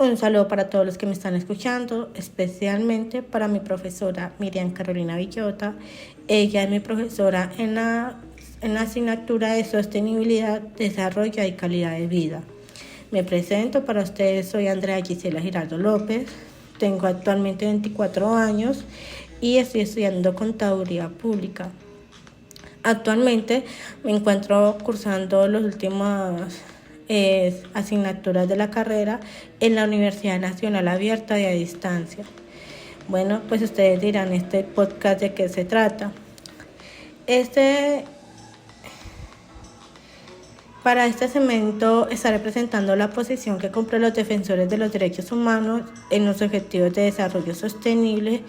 Un saludo para todos los que me están escuchando, especialmente para mi profesora Miriam Carolina Villota. Ella es mi profesora en la asignatura de Sostenibilidad, Desarrollo y Calidad de Vida. Me presento para ustedes, soy Andrea Gisela Giraldo López, tengo actualmente 24 años y estoy estudiando Contaduría Pública. Actualmente me encuentro cursando los últimos asignaturas de la carrera en la Universidad Nacional Abierta y a Distancia. Bueno, pues ustedes dirán este podcast de qué se trata. Para este segmento estaré presentando la posición que cumplen los defensores de los derechos humanos en los objetivos de desarrollo sostenible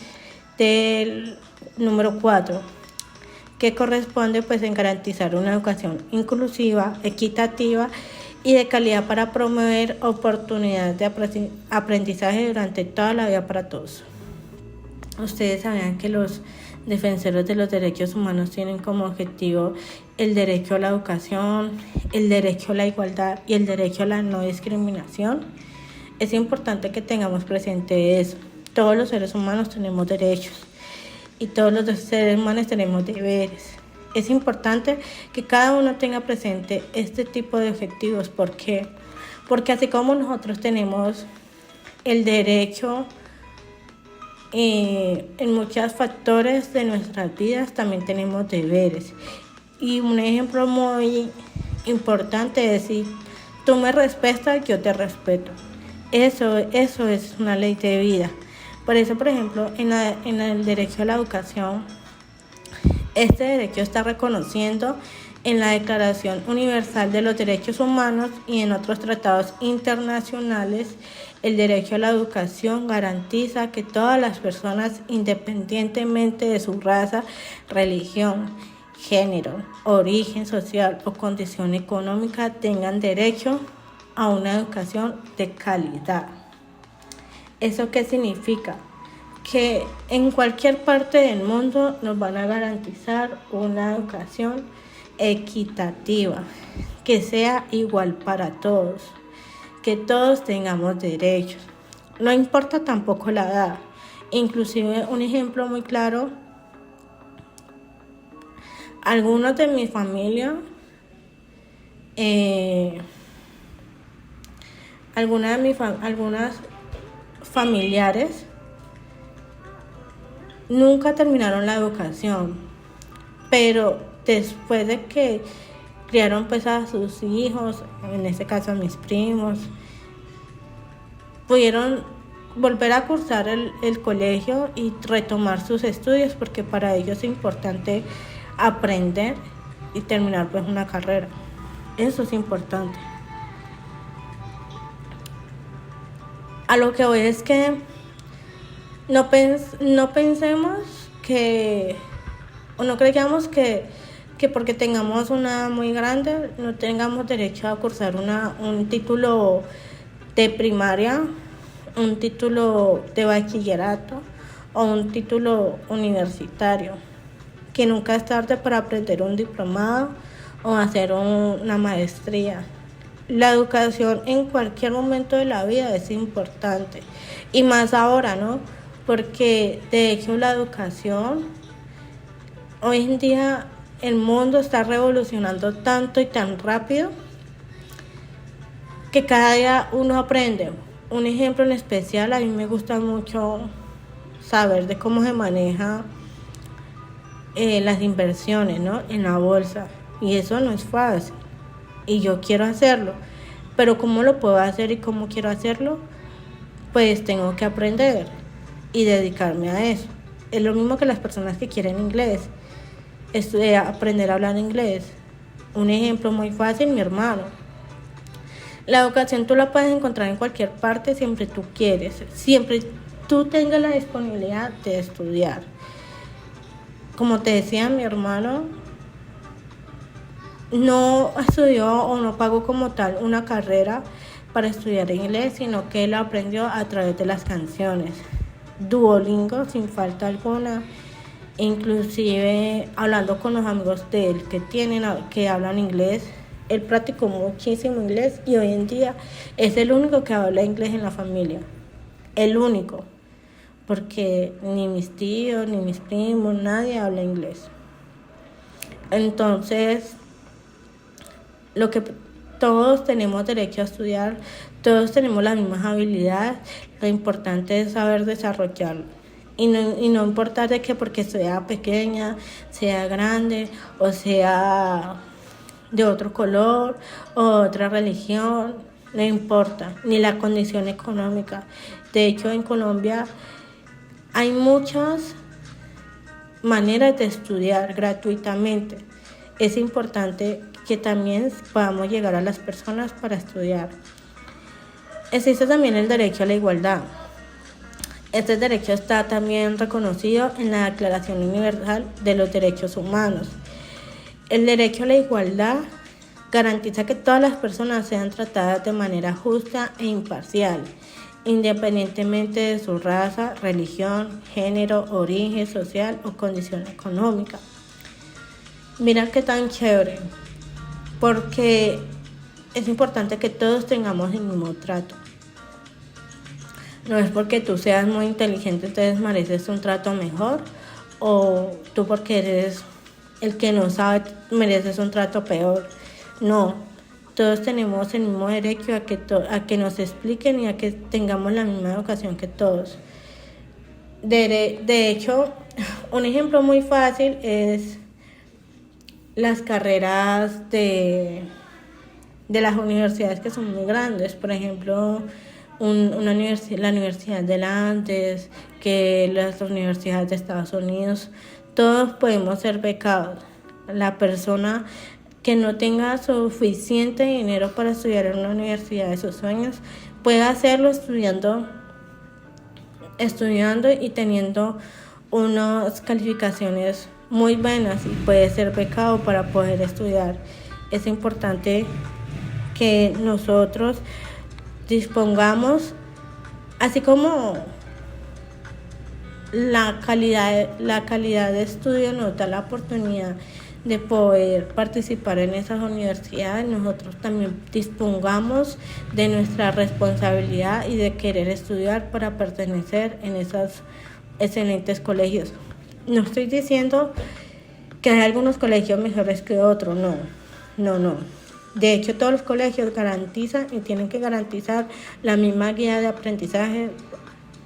del número 4, que corresponde pues en garantizar una educación inclusiva, equitativa y de calidad para promover oportunidades de aprendizaje durante toda la vida para todos. Ustedes sabían que los defensores de los derechos humanos tienen como objetivo el derecho a la educación, el derecho a la igualdad y el derecho a la no discriminación. Es importante que tengamos presente eso. Todos los seres humanos tenemos derechos y todos los seres humanos tenemos deberes. Es importante que cada uno tenga presente este tipo de objetivos. ¿Por qué? Porque así como nosotros tenemos el derecho en muchos factores de nuestras vidas, también tenemos deberes. Y un ejemplo muy importante es si tú me respetas, yo te respeto. Eso es una ley de vida. Por eso, por ejemplo, en el derecho a la educación, este derecho está reconociendo en la Declaración Universal de los Derechos Humanos y en otros tratados internacionales. El derecho a la educación garantiza que todas las personas, independientemente de su raza, religión, género, origen social o condición económica, tengan derecho a una educación de calidad. ¿Eso qué significa? Que en cualquier parte del mundo nos van a garantizar una educación equitativa, que sea igual para todos, que todos tengamos derechos. No importa tampoco la edad. Inclusive un ejemplo muy claro, algunos de mi familia, algunas familiares nunca terminaron la educación, pero después de que criaron pues a sus hijos, en este caso a mis primos, pudieron volver a cursar el colegio y retomar sus estudios, porque para ellos es importante aprender y terminar pues una carrera. Eso es importante. A lo que voy es que no pensemos que, o no creamos que porque tengamos una edad muy grande no tengamos derecho a cursar un título de primaria, un título de bachillerato o un título universitario, que nunca es tarde para aprender un diplomado o hacer una maestría. La educación en cualquier momento de la vida es importante, y más ahora, ¿no? Porque de hecho la educación, hoy en día el mundo está revolucionando tanto y tan rápido que cada día uno aprende. Un ejemplo en especial, a mí me gusta mucho saber de cómo se maneja las inversiones, ¿no? En la bolsa, y eso no es fácil y yo quiero hacerlo, pero ¿cómo lo puedo hacer y cómo quiero hacerlo? Pues tengo que aprender y dedicarme a eso. Es lo mismo que las personas que quieren inglés, aprender a hablar inglés. Un ejemplo muy fácil, mi hermano. La educación tú la puedes encontrar en cualquier parte siempre tú quieres, siempre tú tengas la disponibilidad de estudiar. Como te decía, mi hermano no estudió o no pagó como tal una carrera para estudiar inglés, sino que él aprendió a través de las canciones. Duolingo sin falta alguna, inclusive hablando con los amigos de él que hablan inglés, Él practicó muchísimo inglés y hoy en día es el único que habla inglés en la familia. El único. Porque ni mis tíos, ni mis primos, nadie habla inglés. Entonces, lo que todos tenemos derecho a estudiar, todos tenemos las mismas habilidades, lo importante es saber desarrollarlo. Y no importa de que porque sea pequeña, sea grande o sea de otro color o otra religión, no importa, ni la condición económica. De hecho, en Colombia hay muchas maneras de estudiar gratuitamente. Es importante que también podamos llegar a las personas para estudiar. Existe también el derecho a la igualdad. Este derecho está también reconocido en la Declaración Universal de los Derechos Humanos. El derecho a la igualdad garantiza que todas las personas sean tratadas de manera justa e imparcial, independientemente de su raza, religión, género, origen social o condición económica. Mira qué tan chévere, porque es importante que todos tengamos el mismo trato. No es porque tú seas muy inteligente, entonces mereces un trato mejor, o tú porque eres el que no sabe, mereces un trato peor. No, todos tenemos el mismo derecho a que nos expliquen y a que tengamos la misma educación que todos. De hecho, un ejemplo muy fácil es las carreras de las universidades que son muy grandes. Por ejemplo, la Universidad de Andes, que las universidades de Estados Unidos, todos podemos ser becados. La persona que no tenga suficiente dinero para estudiar en una universidad de sus sueños puede hacerlo estudiando y teniendo unas calificaciones muy buenas y puede ser becado para poder estudiar. Es importante que nosotros dispongamos, así como la calidad de estudio nos da la oportunidad de poder participar en esas universidades, nosotros también dispongamos de nuestra responsabilidad y de querer estudiar para pertenecer en esos excelentes colegios. No estoy diciendo que hay algunos colegios mejores que otros, no. De hecho, todos los colegios garantizan y tienen que garantizar la misma guía de aprendizaje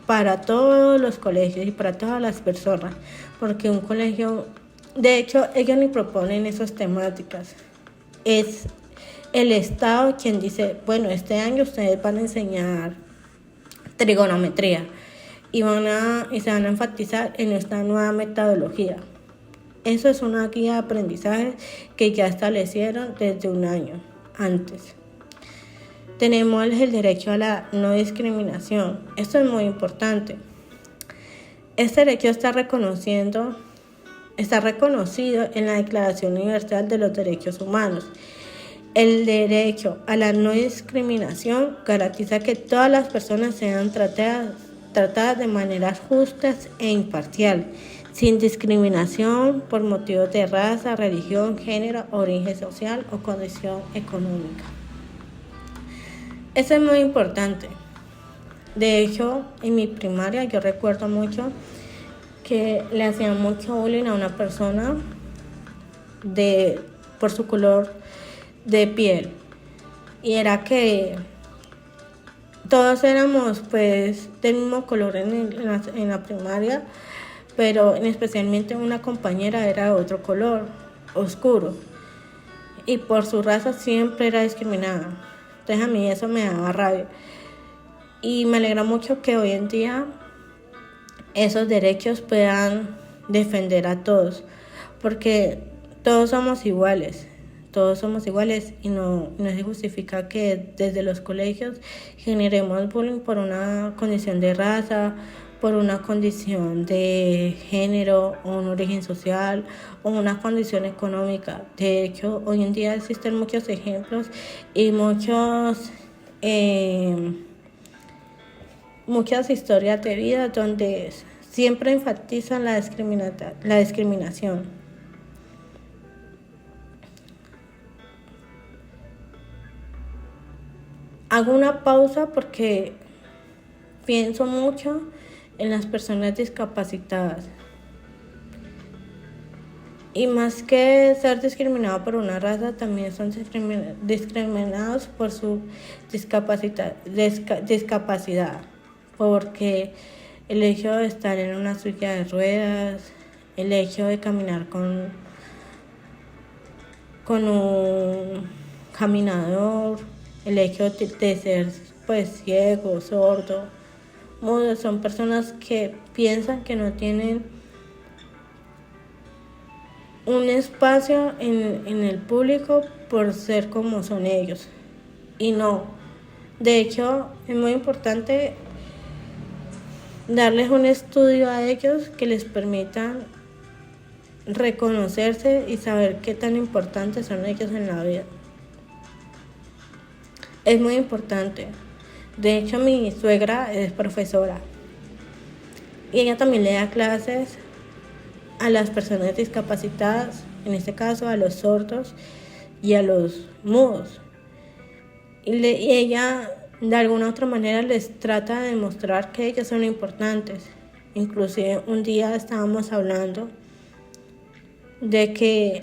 para todos los colegios y para todas las personas, porque un colegio, de hecho, ellos ni proponen esas temáticas. Es el Estado quien dice, bueno, este año ustedes van a enseñar trigonometría y se van a enfatizar en esta nueva metodología. Eso es una guía de aprendizaje que ya establecieron desde un año antes. Tenemos el derecho a la no discriminación. Esto es muy importante. Este derecho está reconocido en la Declaración Universal de los Derechos Humanos. El derecho a la no discriminación garantiza que todas las personas sean tratadas de maneras justas e imparcial, sin discriminación por motivos de raza, religión, género, origen social o condición económica. Eso es muy importante. De hecho, en mi primaria yo recuerdo mucho que le hacían mucho bullying a una persona por su color de piel. Y era que todos éramos pues del mismo color en la primaria, pero especialmente una compañera era de otro color, oscuro, y por su raza siempre era discriminada. Entonces a mí eso me daba rabia. Y me alegra mucho que hoy en día esos derechos puedan defender a todos, porque todos somos iguales y no se justifica que desde los colegios generemos bullying por una condición de raza, por una condición de género o un origen social o una condición económica. De hecho, hoy en día existen muchos ejemplos y muchas historias de vida donde siempre enfatizan la discriminación. Hago una pausa porque pienso mucho en las personas discapacitadas. Y más que ser discriminados por una raza, también son discriminados por su discapacidad. Porque el hecho de estar en una silla de ruedas, el hecho de caminar con un caminador, el hecho de ser pues ciego, sordo, mudo, son personas que piensan que no tienen un espacio en el público por ser como son ellos. Y no, de hecho es muy importante darles un estudio a ellos que les permitan reconocerse y saber qué tan importantes son ellos en la vida. Es muy importante. De hecho, mi suegra es profesora y ella también le da clases a las personas discapacitadas, en este caso a los sordos y a los mudos. Y ella de alguna otra manera les trata de demostrar que ellos son importantes. Inclusive un día estábamos hablando de que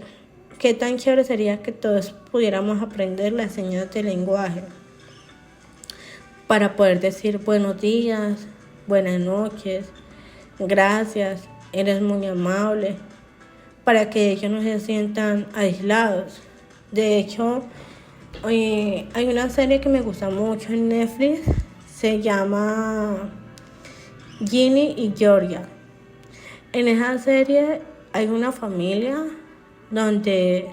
qué tan chévere sería que todos pudiéramos aprender las señas de lenguaje para poder decir buenos días, buenas noches, gracias, eres muy amable, para que ellos no se sientan aislados. De hecho, hay una serie que me gusta mucho en Netflix, se llama Ginny y Georgia. En esa serie hay una familia donde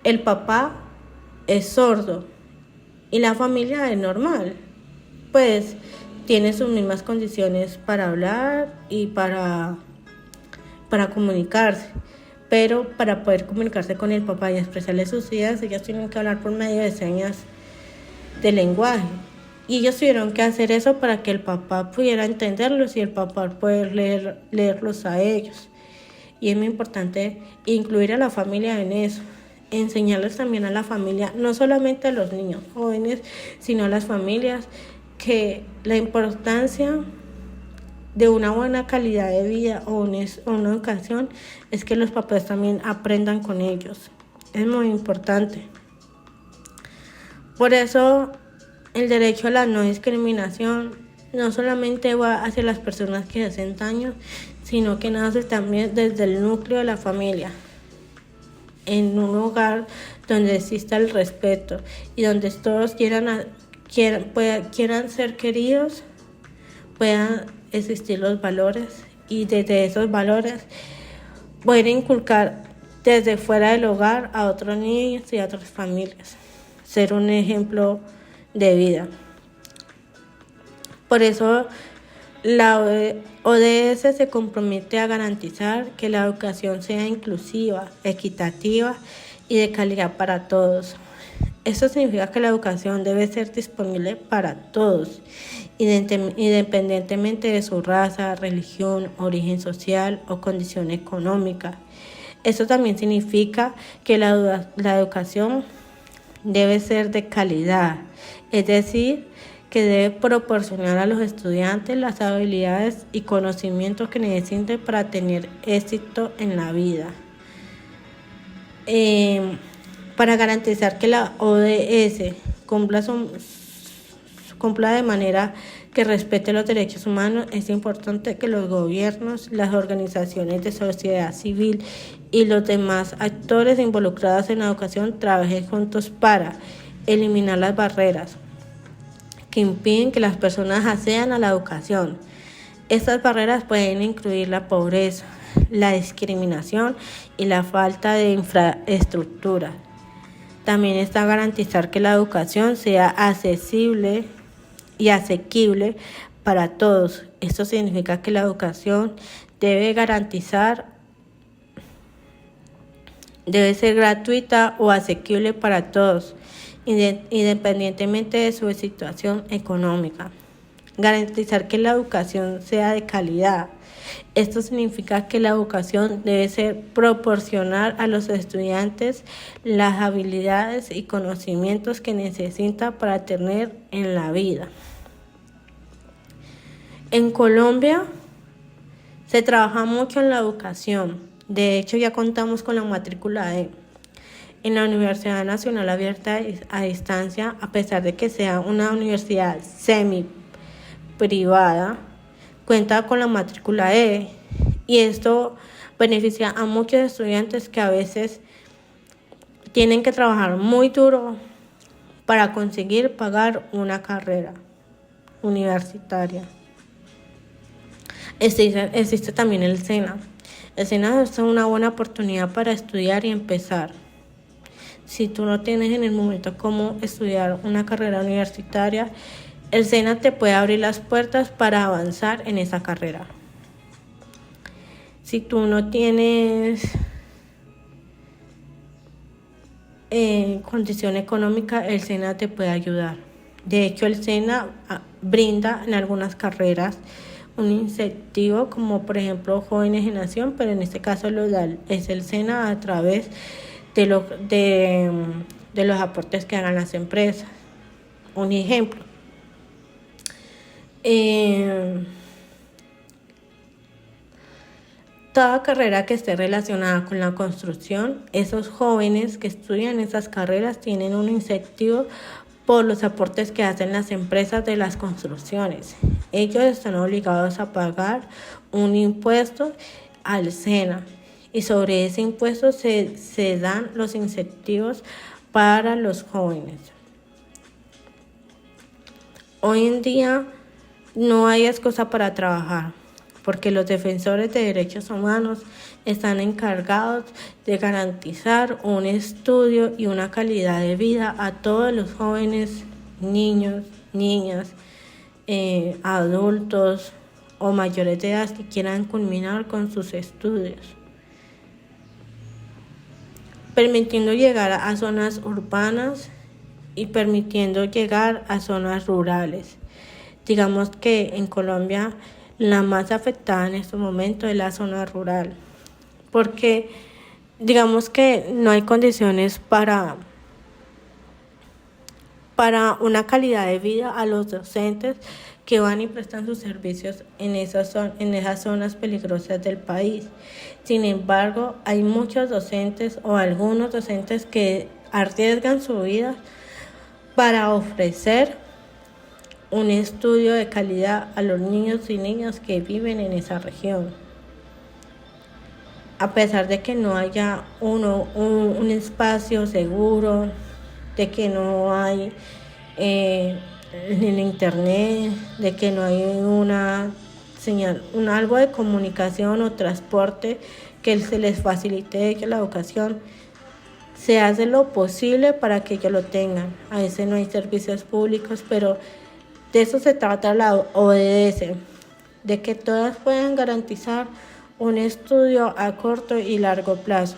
el papá es sordo y la familia es normal, pues tiene sus mismas condiciones para hablar y para comunicarse, pero para poder comunicarse con el papá y expresarle sus ideas, ellos tienen que hablar por medio de señas de lenguaje. Y ellos tuvieron que hacer eso para que el papá pudiera entenderlos y el papá poder leerlos a ellos. Y es muy importante incluir a la familia en eso, enseñarles también a la familia, no solamente a los niños jóvenes, sino a las familias, que la importancia de una buena calidad de vida o una educación es que los papás también aprendan con ellos. Es muy importante. Por eso el derecho a la no discriminación no solamente va hacia las personas que hacen daño, sino que nace también desde el núcleo de la familia, en un hogar donde exista el respeto y donde todos quieran ser queridos, puedan existir los valores, y desde esos valores poder inculcar desde fuera del hogar a otros niños y a otras familias, ser un ejemplo de vida. Por eso la ODS se compromete a garantizar que la educación sea inclusiva, equitativa y de calidad para todos. Esto significa que la educación debe ser disponible para todos, independientemente de su raza, religión, origen social o condición económica. Esto también significa que la educación debe ser de calidad, es decir, que debe proporcionar a los estudiantes las habilidades y conocimientos que necesiten para tener éxito en la vida. Para garantizar que la ODS cumpla de manera que respete los derechos humanos, es importante que los gobiernos, las organizaciones de sociedad civil y los demás actores involucrados en la educación trabajen juntos para eliminar las barreras que impiden que las personas accedan a la educación. Estas barreras pueden incluir la pobreza, la discriminación y la falta de infraestructura. También está garantizar que la educación sea accesible y asequible para todos. Esto significa que la educación debe ser gratuita o asequible para todos, independientemente de su situación económica. garantizar que la educación sea de calidad. Esto significa que la educación debe ser proporcionar a los estudiantes las habilidades y conocimientos que necesitan para tener en la vida. En Colombia se trabaja mucho en la educación. De hecho, ya contamos con la matrícula E. En la Universidad Nacional Abierta a Distancia, a pesar de que sea una universidad semi-privada, cuenta con la matrícula E, y esto beneficia a muchos estudiantes que a veces tienen que trabajar muy duro para conseguir pagar una carrera universitaria. Existe también el SENA. El SENA es una buena oportunidad para estudiar y empezar. Si tú no tienes en el momento cómo estudiar una carrera universitaria, el SENA te puede abrir las puertas para avanzar en esa carrera. Si tú no tienes condición económica, el SENA te puede ayudar. De hecho, el SENA brinda en algunas carreras un incentivo, como por ejemplo Jóvenes en Acción, pero en este caso es el SENA a través de los aportes que hagan las empresas. Un ejemplo. Toda carrera que esté relacionada con la construcción, esos jóvenes que estudian esas carreras tienen un incentivo por los aportes que hacen las empresas de las construcciones. Ellos están obligados a pagar un impuesto al SENA, y sobre ese impuesto se dan los incentivos para los jóvenes. Hoy en día no hay excusa para trabajar, porque los defensores de derechos humanos están encargados de garantizar un estudio y una calidad de vida a todos los jóvenes, niños, niñas, adultos o mayores de edad que quieran culminar con sus estudios, permitiendo llegar a zonas urbanas y permitiendo llegar a zonas rurales. Digamos que en Colombia la más afectada en este momento es la zona rural, porque digamos que no hay condiciones para una calidad de vida a los docentes que van y prestan sus servicios en esas zonas peligrosas del país. Sin embargo, hay muchos docentes o algunos docentes que arriesgan su vida para ofrecer un estudio de calidad a los niños y niñas que viven en esa región. A pesar de que no haya un espacio seguro, de que no hay en internet, de que no hay una señal, algo de comunicación o transporte que se les facilite la educación, se hace lo posible para que ellos lo tengan. A veces no hay servicios públicos, pero de eso se trata la ODS, de que todas puedan garantizar un estudio a corto y largo plazo.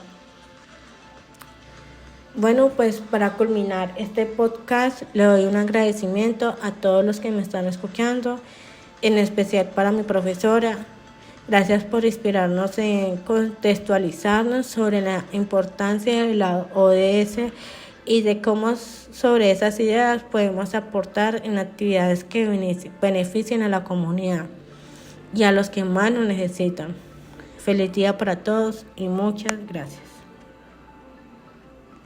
Bueno, pues para culminar este podcast, le doy un agradecimiento a todos los que me están escuchando, en especial para mi profesora. Gracias por inspirarnos en contextualizarnos sobre la importancia de la ODS y de cómo sobre esas ideas podemos aportar en actividades que beneficien a la comunidad y a los que más nos necesitan. Feliz día para todos y muchas gracias.